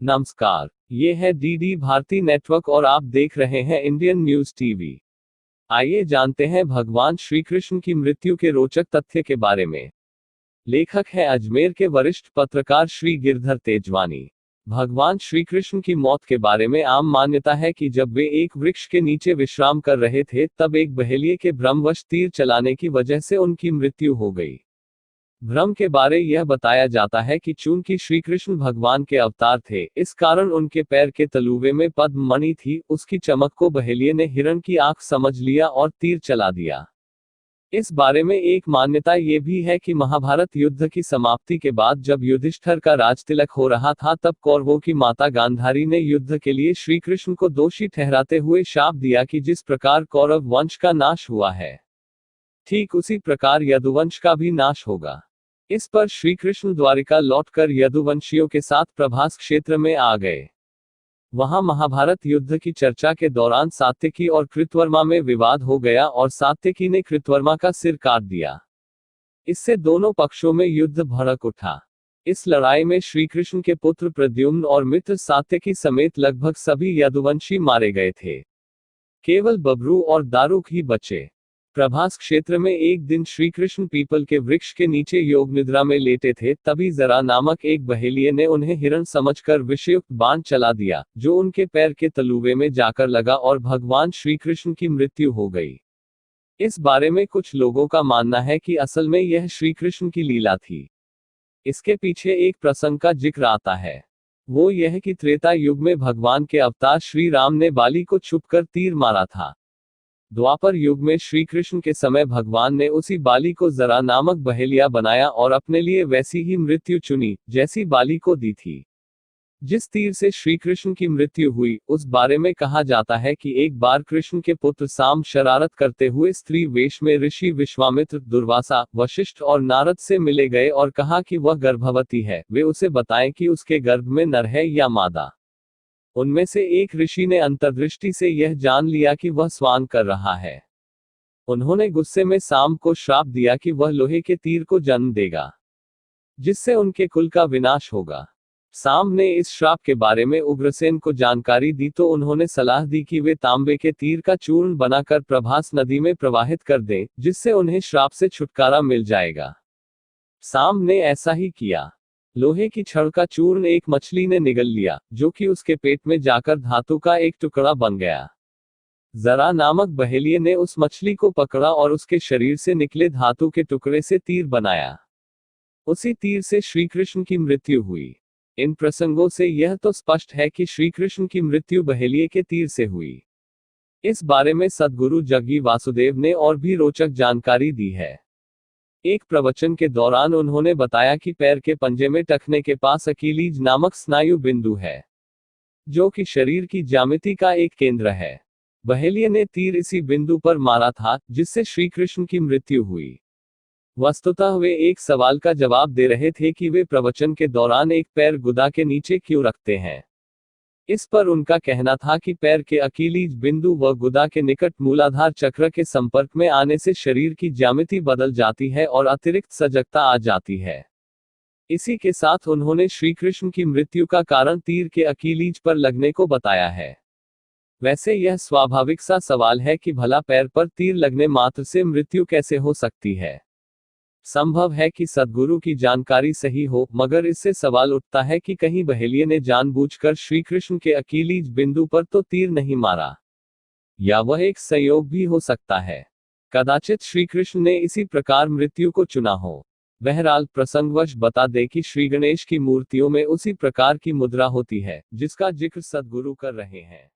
नमस्कार, ये है डीडी भारती नेटवर्क और आप देख रहे हैं इंडियन न्यूज टीवी। आइए जानते हैं भगवान श्री कृष्ण की मृत्यु के रोचक तथ्य के बारे में। लेखक है अजमेर के वरिष्ठ पत्रकार श्री गिरधर तेजवानी। भगवान श्री कृष्ण की मौत के बारे में आम मान्यता है कि जब वे एक वृक्ष के नीचे विश्राम कर रहे थे, तब एक बहेलिये के भ्रमवश तीर चलाने की वजह से उनकी मृत्यु हो गई। भ्रम के बारे यह बताया जाता है कि चूंकि श्री कृष्ण भगवान के अवतार थे, इस कारण उनके पैर के तलुवे में पद्म मणि थी। उसकी चमक को बहेलिये ने हिरण की आंख समझ लिया और तीर चला दिया। इस बारे में एक मान्यता ये भी है कि महाभारत युद्ध की समाप्ति के बाद जब युधिष्ठिर का राजतिलक हो रहा था, तब कौरवों की माता गांधारी ने युद्ध के लिए श्री कृष्ण को दोषी ठहराते हुए शाप दिया कि जिस प्रकार कौरव वंश का नाश हुआ है, ठीक उसी प्रकार यदुवंश का भी नाश होगा। इस पर श्री कृष्ण द्वारिका लौटकर यदुवंशियों के साथ प्रभास क्षेत्र में आ गए। वहां महाभारत युद्ध की चर्चा के दौरान सात्यकी और कृतवर्मा में विवाद हो गया और सात्यकी ने कृतवर्मा का सिर काट दिया। इससे दोनों पक्षों में युद्ध भड़क उठा। इस लड़ाई में श्री कृष्ण के पुत्र प्रद्युम्न और मित्र सात्यकी समेत लगभग सभी यदुवंशी मारे गए थे। केवल बब्रू और दारुक ही बचे। प्रभास क्षेत्र में एक दिन श्री कृष्ण पीपल के वृक्ष के नीचे योग निद्रा में लेटे थे, तभी जरा नामक एक बहेलिये ने उन्हें हिरण समझकर विषयुक्त बाण चला दिया, जो उनके पैर के तलुवे में जाकर लगा और भगवान श्री कृष्ण की मृत्यु हो गई। इस बारे में कुछ लोगों का मानना है कि असल में यह श्री कृष्ण की लीला थी। इसके पीछे एक प्रसंग का जिक्र आता है। वो यह कि त्रेता युग में भगवान के अवतार श्री राम ने बाली को छुपकर तीर मारा था। द्वापर युग में श्री कृष्ण के समय भगवान ने उसी बाली को जरा नामक बहेलिया बनाया और अपने लिए वैसी ही मृत्यु चुनी जैसी बाली को दी थी। जिस तीर से श्री कृष्ण की मृत्यु हुई, उस बारे में कहा जाता है कि एक बार कृष्ण के पुत्र साम शरारत करते हुए स्त्री वेश में ऋषि विश्वामित्र, दुर्वासा, वशिष्ठ और नारद से मिले गए और कहा कि वह गर्भवती है, वे उसे बताएं कि उसके गर्भ में नर है या मादा। उनमें से एक ऋषि ने अंतर्दृष्टि से यह जान लिया कि वह स्वान कर रहा है। उन्होंने गुस्से में साम को श्राप दिया कि वह लोहे के तीर को जन्म देगा, जिससे उनके कुल का विनाश होगा। साम ने इस श्राप के बारे में उग्रसेन को जानकारी दी तो उन्होंने सलाह दी कि वे तांबे के तीर का चूर्ण बनाकर प्रभास नदी में प्रवाहित कर दें, जिससे उन्हें श्राप से छुटकारा मिल जाएगा। साम ने ऐसा ही किया। लोहे की छड़ का चूर्ण एक मछली ने निगल लिया, जो कि उसके पेट में जाकर धातु का एक टुकड़ा बन गया। जरा नामक बहेलिये ने उस मछली को पकड़ा और उसके शरीर से निकले धातु के टुकड़े से तीर बनाया। उसी तीर से श्री कृष्ण की मृत्यु हुई। इन प्रसंगों से यह तो स्पष्ट है कि श्री कृष्ण की मृत्यु बहेलिये के तीर से हुई। इस बारे में सद्गुरु जग्गी वासुदेव ने और भी रोचक जानकारी दी है। एक प्रवचन के दौरान उन्होंने बताया कि पैर के पंजे में टखने के पास अकीलीज नामक स्नायु बिंदु है, जो कि शरीर की ज्यामिति का एक केंद्र है। बहेलिये ने तीर इसी बिंदु पर मारा था, जिससे श्री कृष्ण की मृत्यु हुई। वस्तुतः वे एक सवाल का जवाब दे रहे थे कि वे प्रवचन के दौरान एक पैर गुदा के नीचे क्यों रखते हैं। इस पर उनका कहना था कि पैर के अकीलीज बिंदु व गुदा के निकट मूलाधार चक्र के संपर्क में आने से शरीर की ज्यामिति बदल जाती है और अतिरिक्त सजगता आ जाती है। इसी के साथ उन्होंने श्री कृष्ण की मृत्यु का कारण तीर के अकीलीज पर लगने को बताया है। वैसे यह स्वाभाविक सा सवाल है कि भला पैर पर तीर लगने मात्र से मृत्यु कैसे हो सकती है। संभव है कि सद्गुरु की जानकारी सही हो, मगर इससे सवाल उठता है कि कहीं बहेलिये ने जानबूझकर श्री कृष्ण के अकीलीज बिंदु पर तो तीर नहीं मारा, या वह एक संयोग भी हो सकता है। कदाचित श्री कृष्ण ने इसी प्रकार मृत्यु को चुना हो। बहरहाल प्रसंगवश बता दे कि श्री गणेश की मूर्तियों में उसी प्रकार की मुद्रा होती है, जिसका जिक्र सद्गुरु कर रहे हैं।